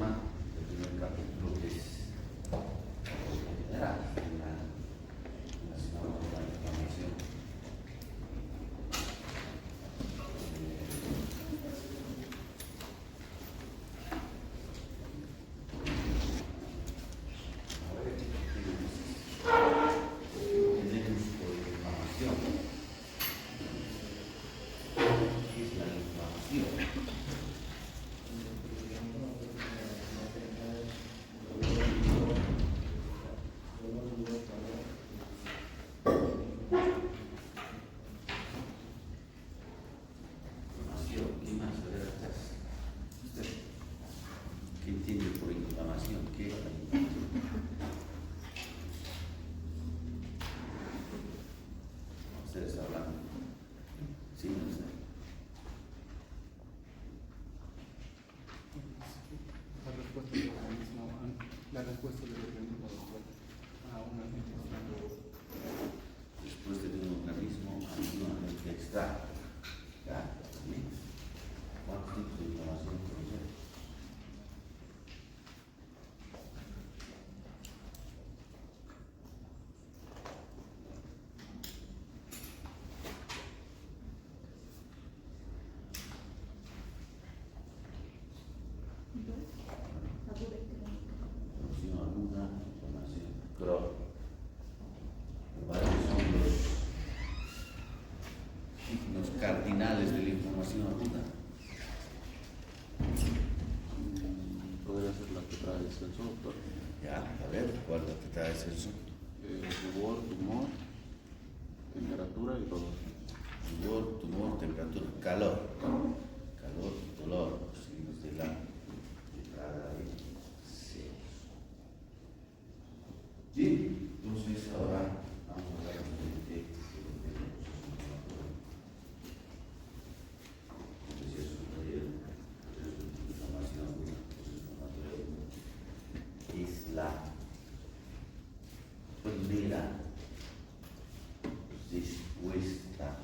tema del primer capítulo, que es general, relacionado con la inflamación. Ustedes hablan. Sí, no sé. La respuesta del organismo a una infección. Respuesta de un organismo a un agente externo. ¿Ya? ¿Sí? ¿Cuántos tipos de inflamación conocemos? Cardinales de la inflamación aguda. Podría ser la que trae Celso, doctor. Ya, a ver, ¿cuál es la que trae Celso? Rubor, tumor, temperatura y dolor. Rubor, tumor, temperatura, calor. Calor, dolor, signos de la entrada de celos. Bien, entonces ahora vamos a hablar de es la primera respuesta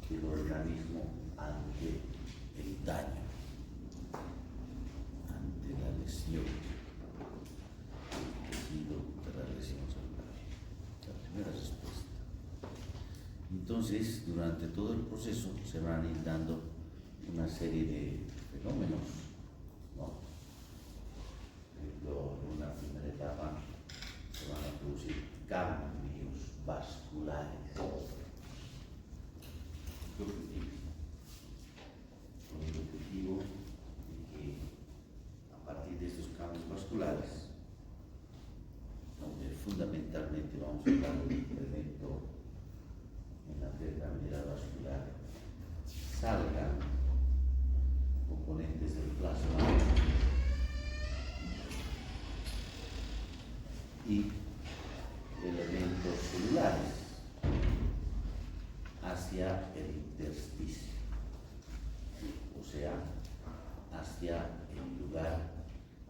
del organismo ante el daño, ante la lesión, el tejido de la lesión celular. La primera respuesta. Entonces, durante todo el proceso se van a ir dando una serie de fenómenos, ¿no? En una primera etapa se van a producir cambios vasculares. ¿Qué objetivo? Con el objetivo de que a partir de estos cambios vasculares, donde fundamentalmente vamos a hablar del incremento en la permeabilidad vascular, salgan componentes del plasma y elementos celulares hacia el intersticio, o sea, hacia el lugar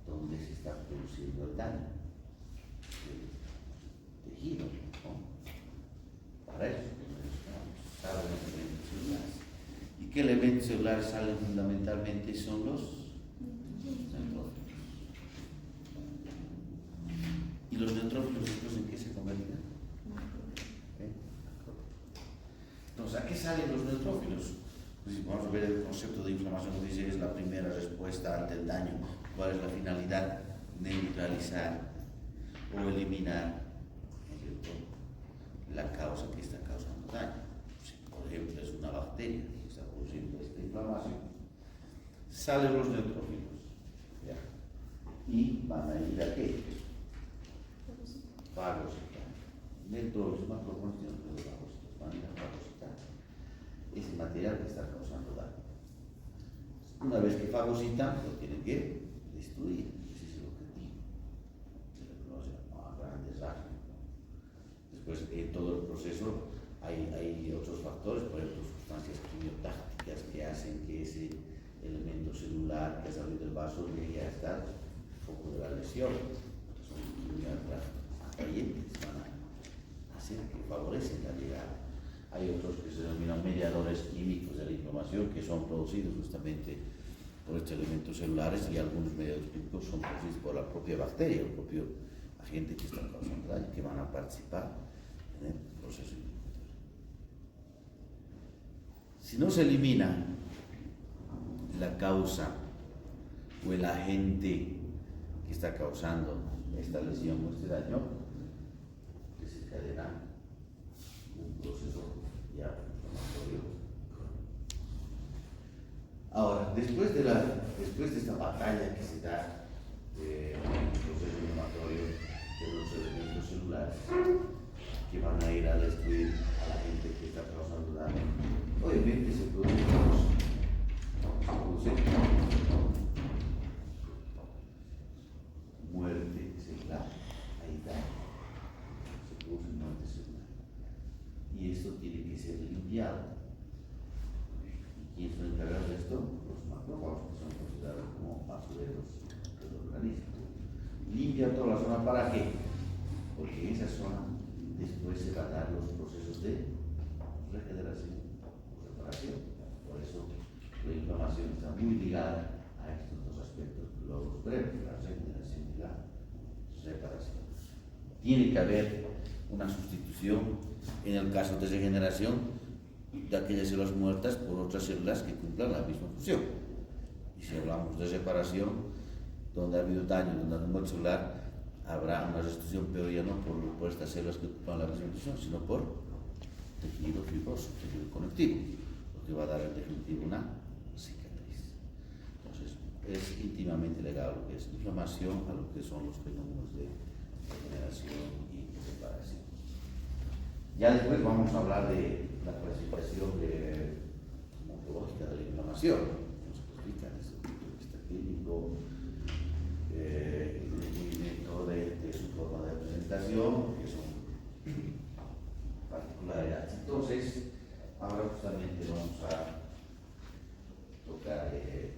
donde se está produciendo el daño, el tejido, ¿no? Para eso salen los elementos celulares. ¿Y qué elementos celulares salen fundamentalmente? Son los neutrófilos. ¿Y los neutrófilos después en qué se convertirán? Entonces, ¿a qué salen los neutrófilos? Pues vamos a ver el concepto de inflamación, que dice que es la primera respuesta ante el daño. ¿Cuál es la finalidad? Neutralizar o eliminar, ¿no es cierto?, la causa que está causando daño. Si, por ejemplo, es una bacteria que está produciendo esta inflamación, salen los neutrófilos, ¿ya? Y van a ir a qué? Fagocitar. Dentro de los macroconstituyentes de los fagocitos van a ir a fagocitar ese material que está causando daño. Una vez que fagocitan, lo tienen que destruir. Ese es el objetivo. Se le conoce a grandes rasgos. Después, en todo el proceso hay otros factores, por ejemplo, sustancias quimiotácticas que hacen que ese elemento celular que ha salido del vaso llegue hasta el foco de la lesión. Son quimioatrayentes, van a hacer que favorecen la llegada. Hay otros que se denominan mediadores químicos de la inflamación, que son producidos justamente por estos elementos celulares, y algunos medios químicos son producidos por la propia bacteria, el propio agente que está causando daño, que van a participar en el proceso inmunitario. Si no se elimina la causa o el agente que está causando esta lesión o este daño, desencadena un proceso ya inflamatorio. Ahora, después de esta batalla que se da el proceso inflamatorio de los elementos celulares que van a ir a destruir a la gente que está causando daño, obviamente se produce muerte celular, ahí está, se produce muerte celular, y esto tiene que ser limpiado. ¿Y quiénes son encargados de esto? Los macrófagos, que son considerados como basureros del organismo. Limpia toda la zona, ¿para qué? Porque en esa zona después se van a dar los procesos de regeneración o reparación. Por eso la inflamación está muy ligada a estos dos aspectos, los breves, la regeneración y la reparación. Tiene que haber una sustitución en el caso de regeneración de aquellas células muertas por otras células que cumplan la misma función. Y si hablamos de reparación, donde ha habido daño, donde ha habido muerte celular, habrá una restitución, pero ya no por estas células que ocupan la misma función, sino por tejido fibroso, tejido conectivo, lo que va a dar en definitiva una cicatriz. Entonces, es íntimamente ligado a lo que es inflamación, a lo que son los fenómenos de regeneración y reparación. Ya después vamos a hablar de la clasificación morfológica de la inflamación, nos explica desde el punto de vista clínico, el movimiento de su forma de presentación, que son particularidades. Entonces, ahora justamente vamos a tocar este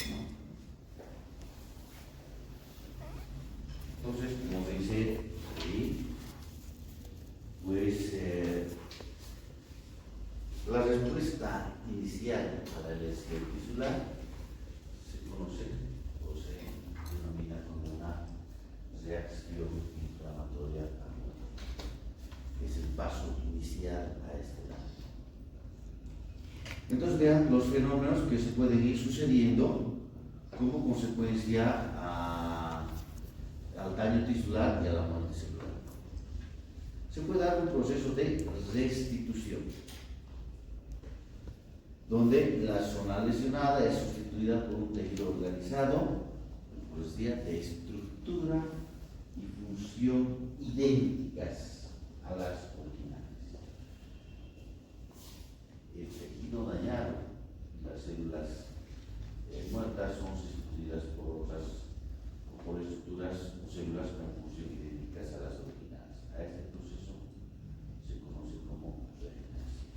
tema. Entonces, como dice ahí, pues la respuesta inicial para el lesión tisular se conoce o se denomina como una reacción inflamatoria aguda. Es el paso inicial a este daño. Entonces vean los fenómenos que se pueden ir sucediendo como consecuencia al daño tisular y a la muerte celular. Se puede dar un proceso de restitución, donde la zona lesionada es sustituida por un tejido organizado, por decía, de estructura y función idénticas a las originales. El tejido dañado, las células muertas son sustituidas por estructuras o células con función idénticas a las originales. A este proceso se conoce como regeneración.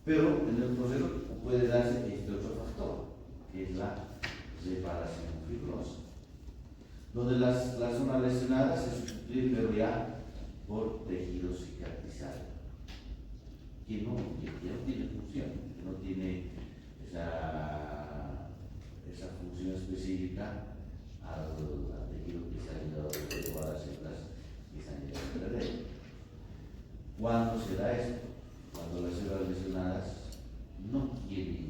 Pero en el proceso puede darse este otro factor, que es la reparación fibrosa, donde la zona lesionada se sustituye, pero ya por tejido cicatrizado, que no tiene función, que no tiene esa función específica al tejido que se ha ido o a las células que se han ido a perder. ¿Cuándo se da esto? Cuando las células lesionadas no tienen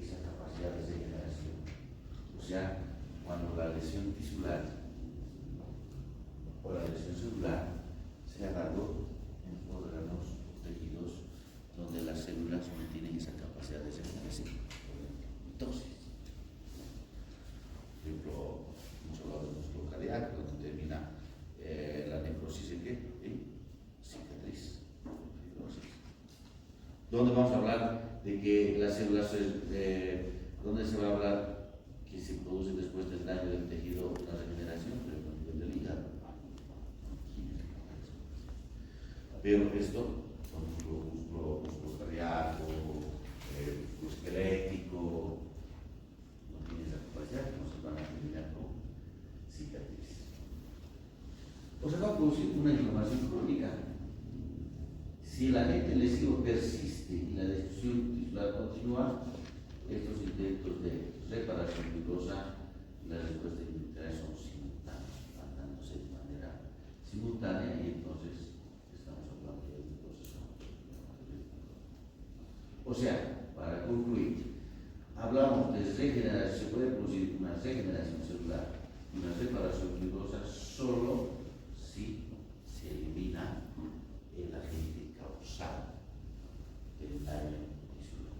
esa capacidad de regeneración. O sea, cuando la lesión tisular o la lesión celular se ha dado en órganos o tejidos donde las células no tienen esa capacidad de regeneración. Entonces, por ejemplo, hemos hablado del músculo cardíaco, donde termina la necrosis en qué? En cicatriz, fibrosis. ¿Dónde vamos a hablar de que las células, dónde se va a hablar que se produce después del daño del tejido la regeneración? Pero a nivel del hígado. Pero esto, músculo cardíaco, esquelético, no tiene esa capacidad, no se van a terminar con cicatriz. O sea, va a producir una inflamación crónica. Si el agente lesivo persiste y la destrucción insular continua, estos intentos de reparación fibrosa, las respuestas inmunitarias son simultáneas, van dándose de manera simultánea y entonces estamos hablando de un proceso. O sea, para concluir, hablamos de regeneración, se puede producir una regeneración celular, una reparación fibrosa solo si se elimina el agente causal del daño tisular.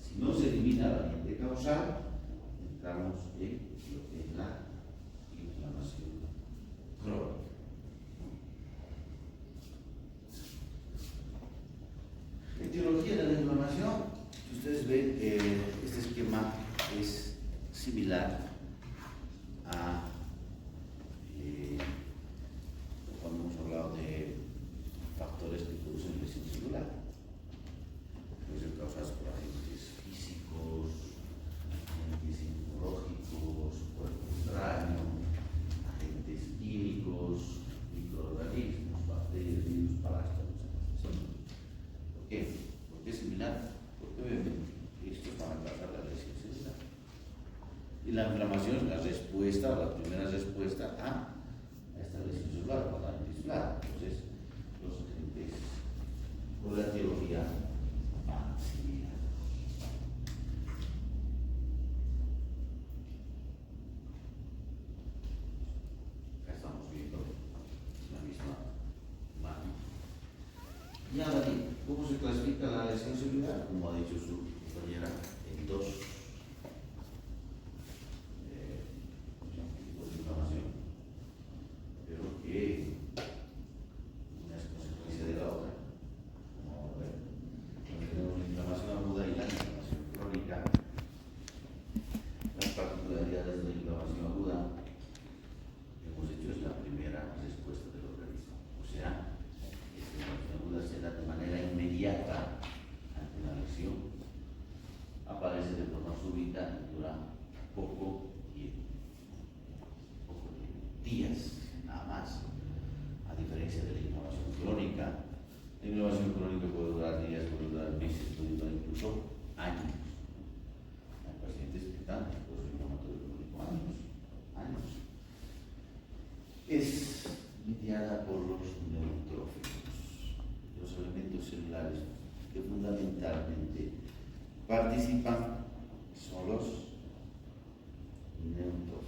Si no se elimina el agente causal, entramos en lo que es la inflamación crónica. Etiología de la inflamación. Si ustedes ven, este esquema es similar a cuando hemos hablado de factores que producen lesión celular. Pueden ser causados por agentes físicos, agentes inmunológicos, cuerpo extraño, agentes químicos, microorganismos, bacterias, virus, parásitos. ¿Por qué? ¿Por qué es similar? Porque obviamente estos van a causar la lesión celular. Y la inflamación es la respuesta, o la primera respuesta a esta lesión celular, o la tisular. Entonces, los agentes por la teoría van similar. Acá estamos viendo la misma mano. Y ahora bien, ¿cómo se clasifica la lesión celular? Como ha dicho su compañera, en dos tipos de inflamación, pero que una es consecuencia de la otra. Como vamos a ver, cuando tenemos la inflamación aguda y la inflamación crónica, las particularidades de la inflamación aguda, hemos dicho, es la primera respuesta del organismo. O sea, esta inflamación aguda se da de manera inmediata ante una lesión, aparece de forma súbita y dura poco tiempo, días, nada más, a diferencia de la inflamación crónica. La inflamación crónica puede durar días, puede durar meses, puede durar incluso años. Hay pacientes que están en proceso inflamatorio crónico años. Es mediada por los neutrófilos, los elementos celulares que fundamentalmente participan son los neutrófilos,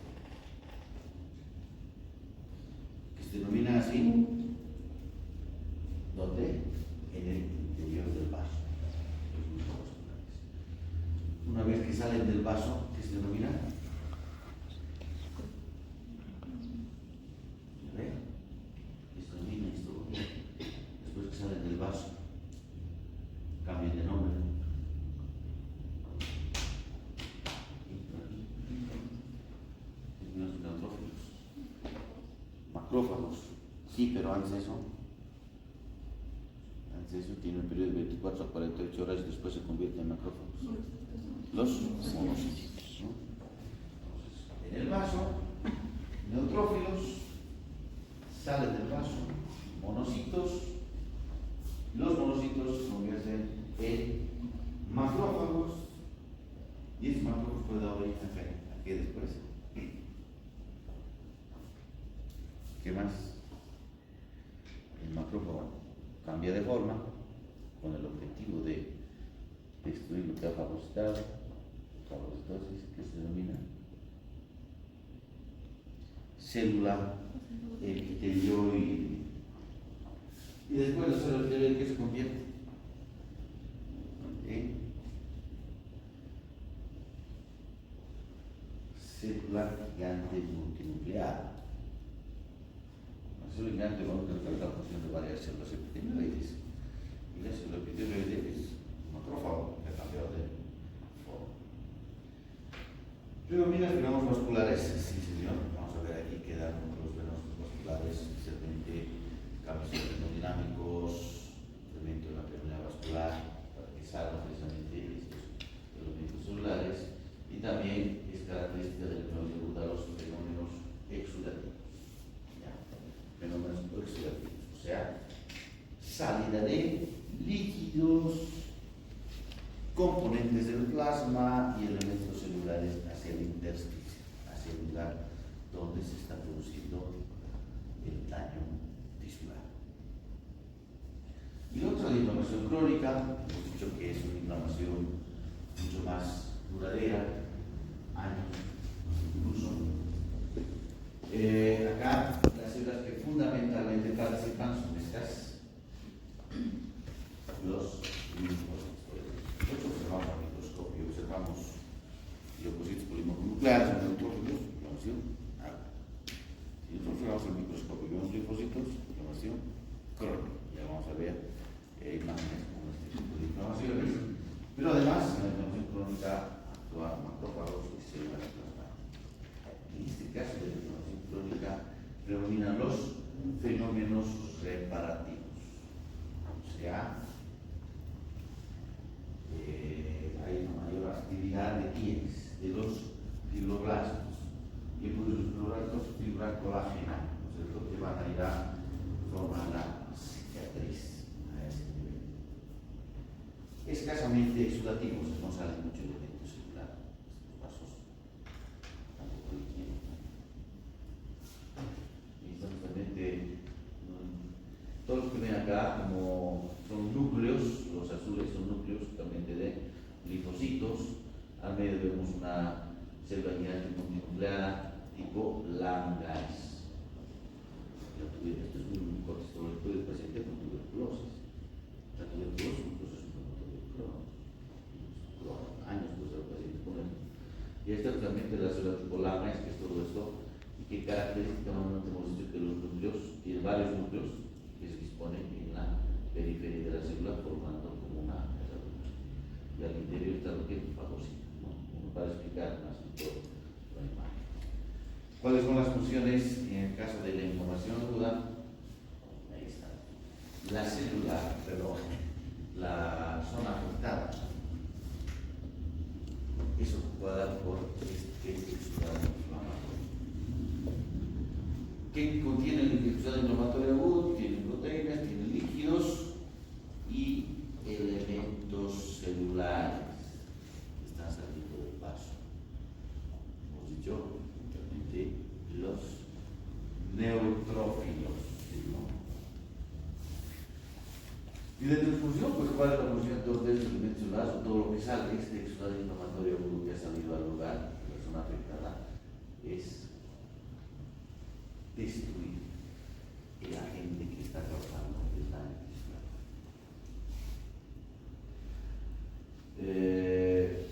que se denominan así, ¿dónde? En el interior del vaso, los musculares. Una vez que salen del vaso, ¿qué se denomina? ¿Ve? ¿Qué se denomina esto? Después que salen del vaso, cambian de nombre. Los neutrófilos, macrófagos, sí, pero antes de eso tiene un periodo de 24 a 48 horas y después se convierte en macrófagos. Los monocitos, ¿no? Entonces, en el vaso, neutrófilos, salen del vaso, monocitos, los monocitos se convierten en macrófagos y esos macrófagos pueden dar origen a qué después. ¿Qué más? El macrófago cambia de forma con el objetivo de destruir lo que ha fagocitado, fagocitosis, que se denomina célula epitelioide. Y después la célula epitelioide, ¿qué se convierte? En célula gigante multinucleada. La célula gigante multinucleada es la función de varias células epitelioides. Y la célula epitelioide es un macrófago que ha cambiado de forma. Predominan los fenómenos vasculares, sí señor. Vamos a ver aquí que dan los fenómenos vasculares, especialmente cambios termodinámicos, incremento de la permeabilidad vascular, para que salgan precisamente estos elementos celulares. Y también es característica del fenómeno aguda los fenómenos exudativos. ¿Ya? Fenómenos exudativos, o sea, salida de líquidos componentes del plasma y elementos celulares hacia el intersticio, hacia el lugar donde se está produciendo el daño tisular. Y la otra, la inflamación crónica, hemos dicho que es una inflamación mucho más duradera, años incluso. Acá las células que fundamentalmente participan son estas, los linfocitos. Nosotros observamos al microscopio, observamos leucocitos polimononucleares, neutrófilos, inflamación, agua. Si nosotros observamos al microscopio y vemos linfocitos, inflamación crónica. Ya vamos a ver imágenes con este tipo de inflamaciones. Pero además, en la inflamación crónica actúan macrófagos y células plasmáticas. En este caso de la inflamación crónica predominan los fenómenos reparativos. O sea, hay una mayor actividad de quiénes, de los fibroblastos. Y los fibroblastos fibran colágena, ¿no es cierto?, que van a ir a formar la cicatriz a ese nivel. Escasamente exudativos, no sale mucho elemento celular, estos vasos tampoco lo tienen. Y justamente todos los que ven acá como son núcleos, los azules son núcleos justamente de linfocitos. Al medio vemos una célula multinucleada tipo Langhans. Esto es un contexto del paciente con tuberculosis. La tuberculosis es un proceso inflamatorio crónico. Años puede ser el paciente con esto. Y esta es justamente la célula tipo Langhans, que es todo esto, y que característicamente hemos dicho que los núcleos tienen varios núcleos que se disponen en la periferia de la célula formando como una herradura. Y al interior está lo que fagocita, ¿no? Para explicar más en todo la imagen. ¿Cuáles son las funciones en el caso de la inflamación aguda? Ahí está. La célula, perdón, la zona afectada es ocupada por este exudado inflamatorio. ¿Qué contiene el exudado inflamatorio agudo? Tiene proteínas, tiene líquidos y elementos celulares que están saliendo del vaso. Hemos dicho realmente los neutrófilos, ¿no? Y de transfusión, pues ¿cuál es la función entonces de estos elementos celulares o todo lo que sale de este exudado inflamatorio agudo que ha salido al lugar de la zona afectada? Es destruir el agente que está causando el daño tisular.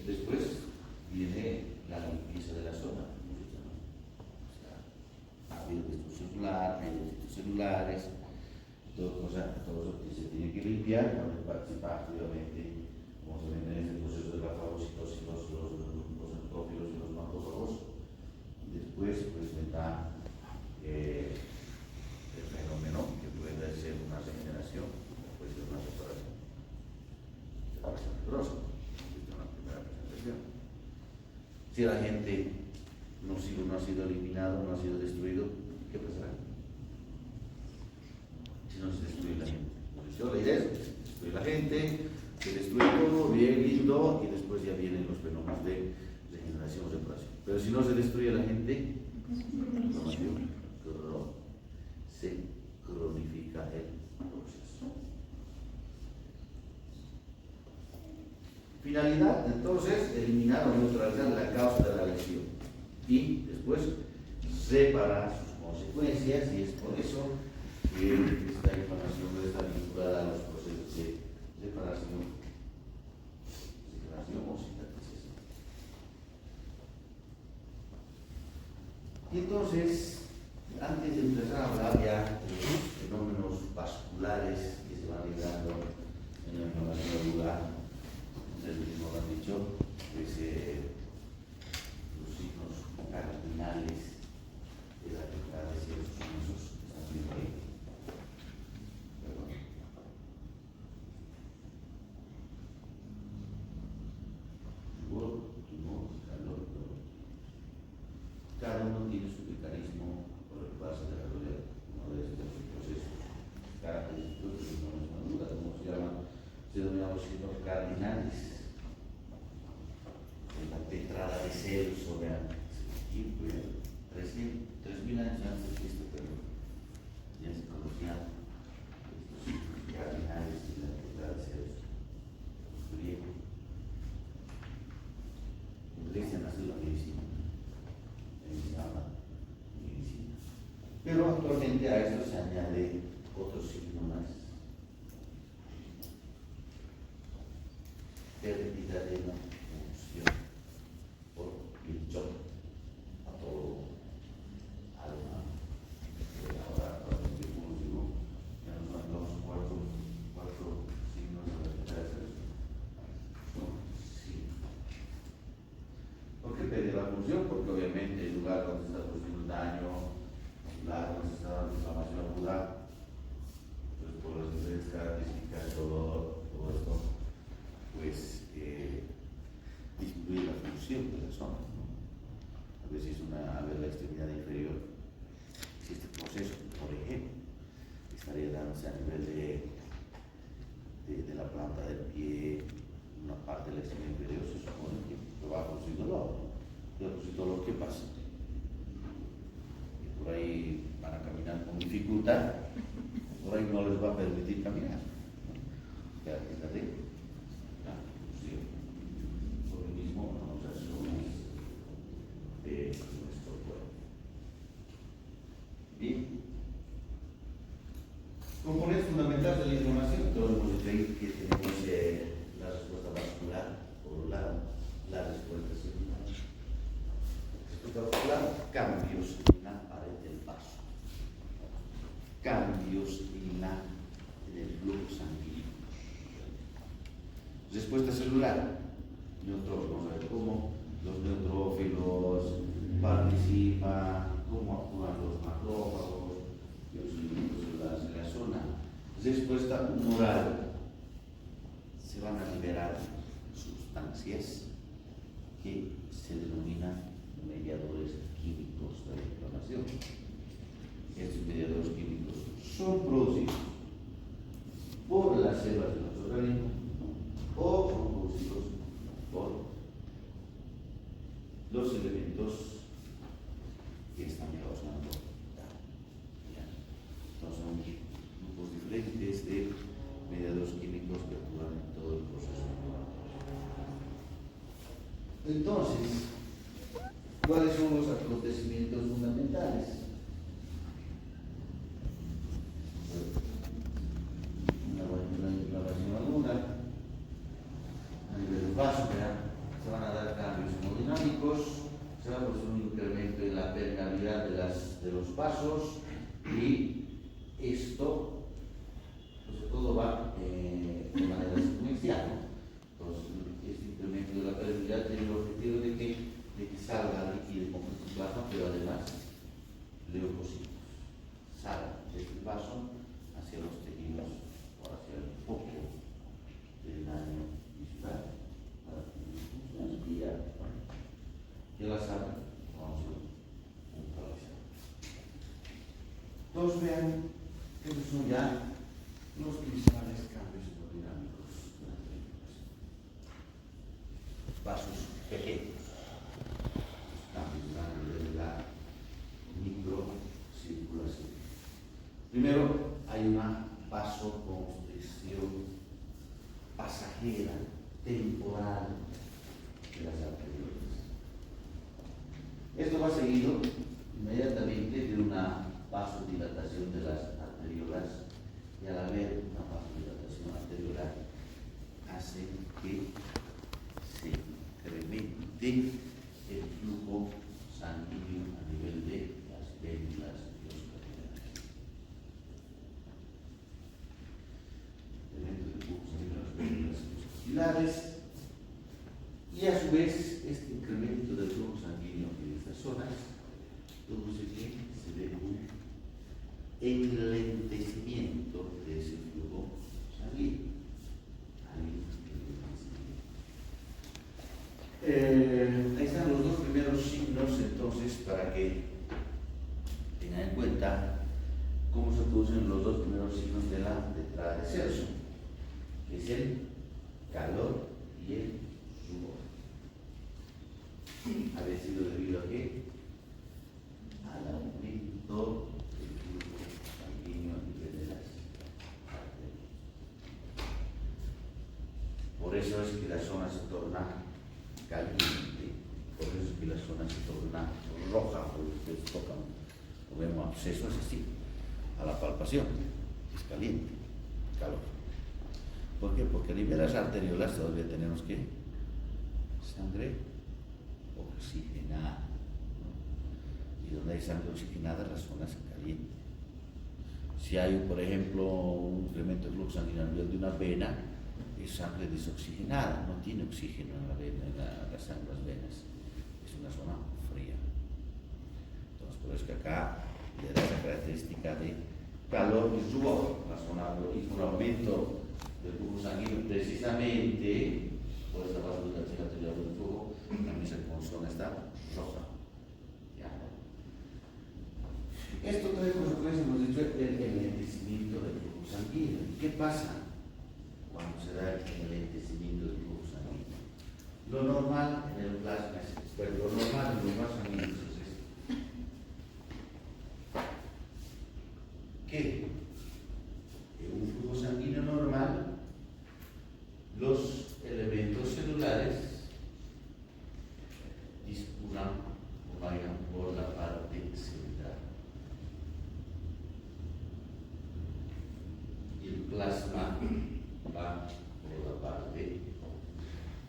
Después viene la limpieza de la zona. O sea, ha habido destrucción celular, hay delitos celulares, todo eso que se tiene que limpiar, donde participa activamente, como se ven en este proceso de la fagocitosis, los neutrófilos y los macrófagos. Después, pues vendrá el fenómeno que puede ser una regeneración, puede ser una separación grosa. Esta es una primera presentación. Si el agente nocivo no ha sido eliminado, no ha sido destruido, ¿qué pasará? Si no se destruye la gente. La idea es destruir la gente, se destruye todo, bien, lindo, y después ya vienen los fenómenos de regeneración o separación. Pero si no se destruye la gente, se cronifica el proceso. Finalidad, entonces, eliminar o neutralizar la causa de la lesión y después reparar sus consecuencias, y es por eso que esta inflamación está vinculada a los procesos de reparación o cicatrización. Y entonces, antes de empezar a hablar ya de los fenómenos vasculares que se van librando en la inflamación aguda, ustedes mismos lo han dicho, pues los signos cardinales de la enfermedad de ciertos huesos están viendo ahí. Perdón. Tumor, calor, cada uno tiene su mecanismo por el cual se desarrolla uno de estos procesos característicos de la inflamación aguda, como se denominan los signos cardinales. 2000 años antes de Cristo, pero ya se conocían estos cardinales de la antigüedad de Zeus, los griegos. En Grecia nació la medicina, la medicina. Pero actualmente a eso se añade otro signo más. Pérdida de la función por el choque a todo alma. Ahora, cuando digo, ya nos mandamos cuatro signos de la letra. Sí. ¿Por qué pérdida la función? Porque obviamente el lugar donde se está produciendo un daño, el lugar donde se está dando inflamación aguda, pues por las diferentes características, todo esto, pues disminuye la función de la zona, ¿no? A veces a ver la extremidad inferior, si este proceso, por ejemplo, estaría dándose a nivel de la planta del pie, una parte de la extremidad inferior, se supone que va a producir dolor, ¿no? Pero si dolor, ¿qué pasa? Y por ahí van a caminar con dificultad, por ahí no les va a permitir caminar, ¿no? Ya, fíjate. Por lo mismo, vamos a zonas de nuestro cuerpo. Bien. Componentes fundamentales de la inflamación, todos hemos dicho ahí que tenemos la respuesta vascular, por un lado, la respuesta celular. Respuesta vascular, cambios en la pared del vaso, cambios en el flujo sanguíneo. Respuesta celular, neutrófilos, vamos a ver cómo los neutrófilos participan, cómo actúan los macrófagos y los elementos celulares en la zona. Respuesta humoral, se van a liberar sustancias que se denominan mediadores químicos de la inflamación. Estos mediadores químicos son producidos por las células de nuestro organismo o son producidos por los elementos que están causando daño. Entonces son grupos diferentes de mediadores químicos que actúan en todo el proceso inflamatorio. Entonces, ¿cuáles son los acontecimientos fundamentales? Una inflamación aguda a nivel del vaso, se van a dar cambios hemodinámicos, se va a producir un incremento en la permeabilidad de los vasos y esto, pues todo va de manera secuencial, ¿no? Entonces, este incremento de la permeabilidad tiene el objetivo de que salga líquido con plasma, pero además leucocitos salgan desde el vaso hacia los tejidos o hacia el foco del daño visual para que la sangre vamos a neutralizar. Todos vean que estos son ya los principales cambios hemodinámicos durante la inflamación. Vasos pequeños, cambios a nivel de la microcirculación. Primero, hay una vasoconstricción pasajera, temporal de las arteriolas. Esto va seguido inmediatamente de una vasodilatación de las arteriolas, y al haber una vasodilatación arteriolar hace que se incremente el flujo sanguíneo a nivel de las vénulas y los capilares. Incremento del flujo sanguíneo a las vénulas y los capilares, y a su vez este incremento del flujo sanguíneo en estas zonas produce que se dé un enlentecimiento de ese flujo sanguíneo. Ahí están los dos primeros signos, entonces, para que tengan en cuenta cómo se producen los dos primeros signos de la letra de Celso, que es el calor y el sudor. ¿Había sido debido a qué? A la humedad. eso es que la zona se torna caliente, por eso es que la zona se torna roja, porque ustedes tocan o vemos abscesos así, a la palpación, es caliente, calor. ¿Por qué? Porque a nivel de las arteriolas todavía tenemos que sangre oxigenada, ¿no? Y donde hay sangre oxigenada la zona es caliente. Si hay, por ejemplo, un incremento de flujo sanguíneo a nivel de una vena, es sangre desoxigenada, no tiene oxígeno en la vena, en la sangre, las venas, es una zona fría. Entonces, por eso es que acá le da esa característica de calor y sudor, la zona y un aumento del flujo sanguíneo, precisamente por esta vasodilatación arterial del flujo, también se zona está roja. ¿Ya? Esto trae consecuencias, hemos dicho, el enlentecimiento del flujo sanguíneo. ¿Qué pasa cuando se da el enlentecimiento del flujo sanguíneo? Lo normal en el plasma es, pero lo normal en los vasos sanguíneos es esto. Que en un flujo sanguíneo normal, los elementos celulares discurran o vayan por la parte central. Y el plasma va por la parte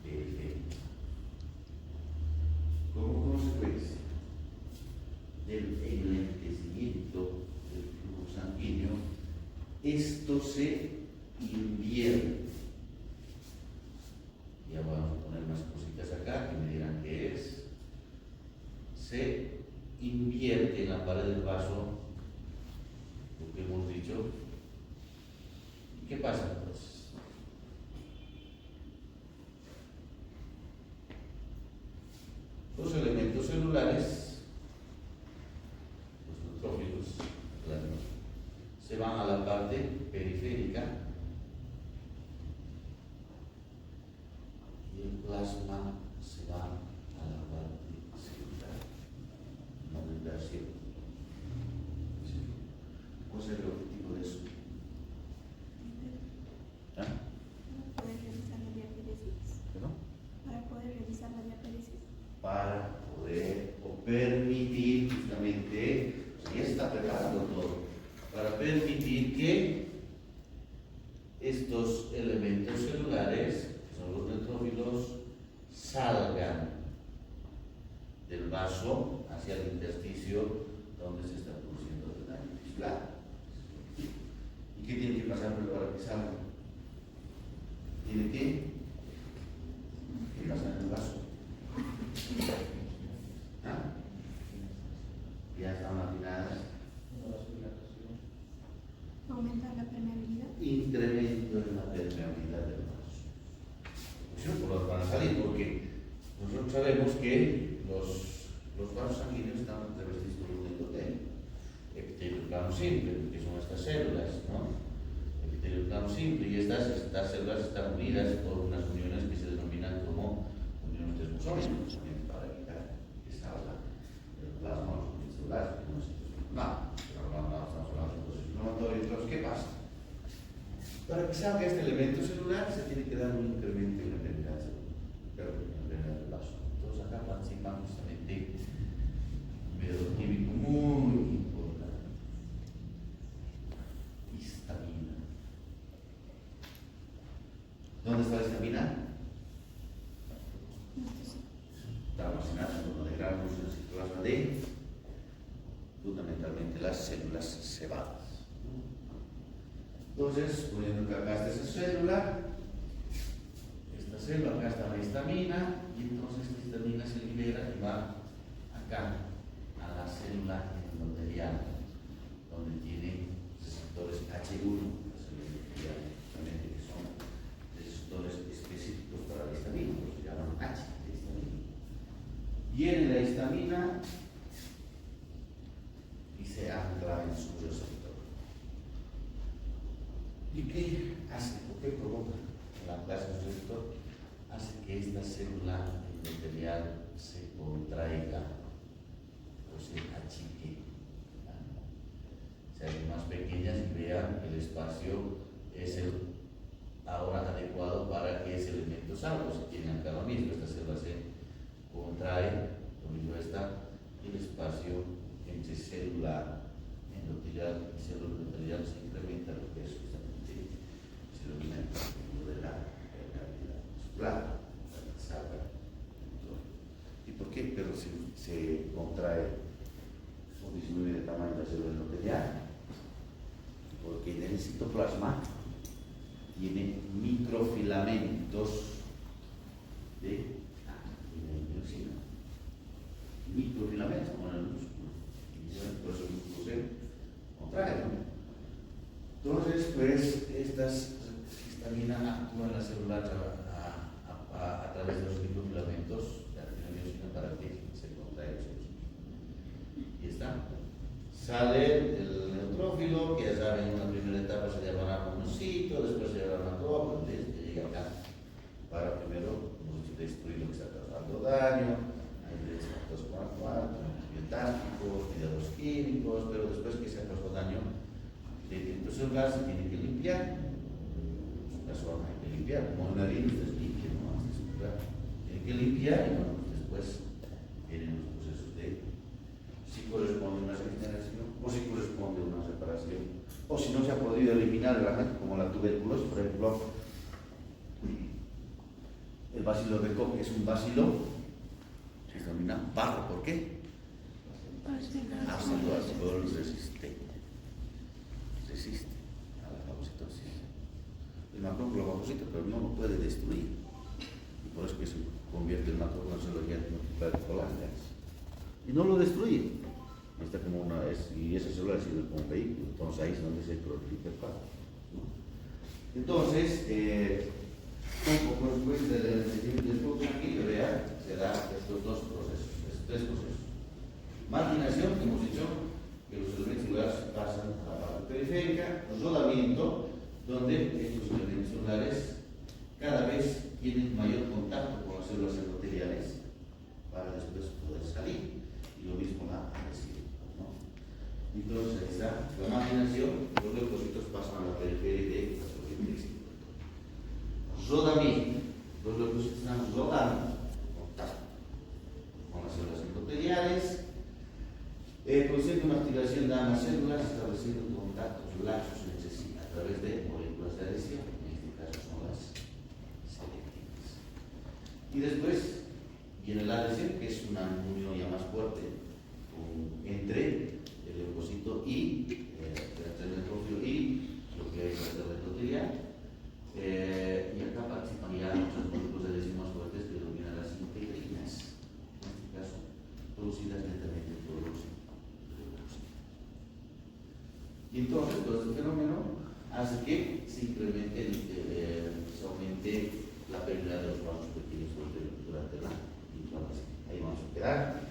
periférica. Como consecuencia del enlentecimiento del flujo sanguíneo, esto se invierte. Ya vamos a poner más cositas acá que me dirán qué es. Se invierte en la pared del vaso, lo que hemos dicho. ¿Y qué pasa entonces? Los elementos celulares, los neutrófilos, se van a la parte periférica y el plasma se va a la parte central. No de inversión. ¿Cuál es el objetivo de eso? ¿Ah? Para poder realizar la diapéresis. ¿Perdón? Para poder realizar la diapéresis. Para poder o permitir justamente, ya se está preparando todo, para permitir que estos elementos celulares, que son los neutrófilos, salgan del vaso hacia el intersticio donde se está produciendo el daño tisular. ¿Y qué tiene que pasar para que salgan? Tiene que pasar en el vaso. ¿Ah? Ya están afinadas. Aumentar la permeabilidad. Incremento en la permeabilidad del vaso. Pues por los van a salir, porque nosotros sabemos que los vasos sanguíneos están revestidos por un endotelio. Epitelio plano simple, que son estas células, ¿no? Epitelio plano simple, y estas células están unidas por unas uniones que se denominan como uniones desmosónicas, para evitar que salga el plasma o los celulares, que no es pero no estamos hablando de procesos inflamatorios. Entonces, ¿qué pasa? Para que salga este elemento celular se tiene que dar un incremento en la permeabilidad del vaso. Entonces acá participan justamente un método químico muy importante. Histamina. ¿Dónde está la histamina? Está almacenada en torno de granos en el citoplasma de fundamentalmente las células cebadas. Entonces, poniendo que acá está esa célula, acá está la histamina, y entonces esta histamina se libera y va acá, a la célula endotelial, donde tiene receptores H1, justamente, que son receptores específicos para la histamina, los se llaman H de histamina. Viene la histamina y se ancla en su receptor. ¿Y qué hace? ¿O qué provoca el anclaje en su receptor? Hace que esta célula endotelial se contraiga o se achique, se hagan más pequeñas y vean que el espacio es el ahora adecuado para que ese elemento citosal, pues tienen acá lo mismo, esta célula se contrae, lo mismo está el espacio entre celular endotelial y célula endotelial se incrementa lo que es justamente se denomina el cálculo de la permeabilidad muscular, salga. ¿Y por qué? Pero se contrae o disminuye de tamaño la célula endotelial, porque en el citoplasma tiene microfilamentos de miosina. Microfilamentos como en el músculo. Y por eso el músculo se contrae, ¿no? Entonces, pues, estas histaminas actúan en la célula a través de los microfilamentos de la miosina para que se contraiga el músculo. Y está. Sale el neutrófilo, que ya saben, en una primera etapa se llamará monocito, después se llamará macrófilo, que llega acá para primero destruir lo que está causando daño, hay factores como biotásticos, cuidados químicos, pero después que se ha causado daño dentro celular se tiene que limpiar. En su caso hay que limpiar, como una harina ustedes limpian, ¿no? Tienen que limpiar y bueno, después vienen los procesos de si corresponde a una regeneración o si corresponde a una reparación, o si no se ha podido eliminar el agente como la tuberculosis, por ejemplo, el bacilo de Koch es un bacilo que se denomina barro. ¿Por qué? Ácido alcohol resistente. Resiste a la fagocitosis. El macrófago lo fagocita, pero no lo puede destruir. Y por eso que se convierte el macrófago en célula multiplicar colándeas. Y no lo destruye. Está como y esa célula sirve como un vehículo, entonces ahí es donde se prolifica el fármaco, ¿no? Entonces, como consecuencia del envejecimiento del flujo sanguíneo, se da estos dos procesos, estos tres procesos. Marginación, que hemos dicho que los elementos celulares pasan a la parte periférica, rodamiento, donde estos elementos celulares cada vez tienen mayor contacto con las células endoteliales para después poder salir. Y lo mismo la adhesión, ¿no? Entonces ahí está la marginación, los leucocitos pasan a la periferia de la superficie. Rodamiento, los leucocitos están rodando en contacto con las células endoteliales, produciendo una activación de ambas células, estableciendo contactos laxos entre sí a través de moléculas de adhesión, en este caso son las selectivas. Y después viene la adhesión, que es una unión ya más fuerte entre el leucocito y el neutrófilo y lo que es la célula endotelial. Y acá participan ya otras moléculas de adhesión más fuertes que denominan las integrinas, en este caso producidas netamente por los leucocitos. Y entonces todo este fenómeno hace que se incremente, se aumente la permeabilidad de los vasos pequeños durante la inflamación. Ahí vamos a quedar.